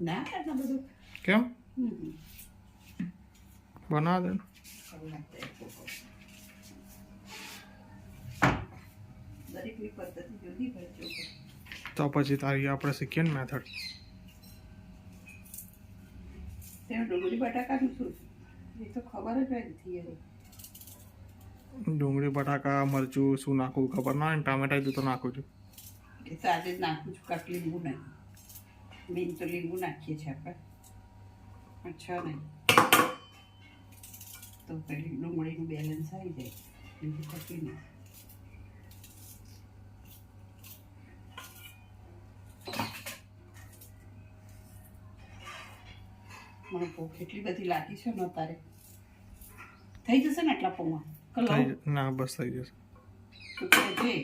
ના આટલું બધું કેમ બનાવ દે દરેકની પદ્ધતિ જુદી હોય છે. તો પછી તારી આપણે શીખીએ ને મેથડ. તેમાં ડુંગળી બટાકાનું શું છે? એ તો ખબર જ હોય થિયરી. ડુંગળી બટાકા મરચું શું નાખવું ખબર ના હોય, ટામેટા તો નાખું છું. એ તો આજે જ નાખું છું, કાંક લીંબુ નહીં. મેન તો લીંબુ નાખીએ છીએ આપણે. અચ્છા નહીં તો પેલી ડુંગળીનું બેલેન્સ આવી જાય, બીજું કશું નહીં. મને ભૂખ એટલી બધી લાગી છે ને તારે થઈ જશે ને આટલા પૌવા ના બસ થઈ જશે. તો જોઈ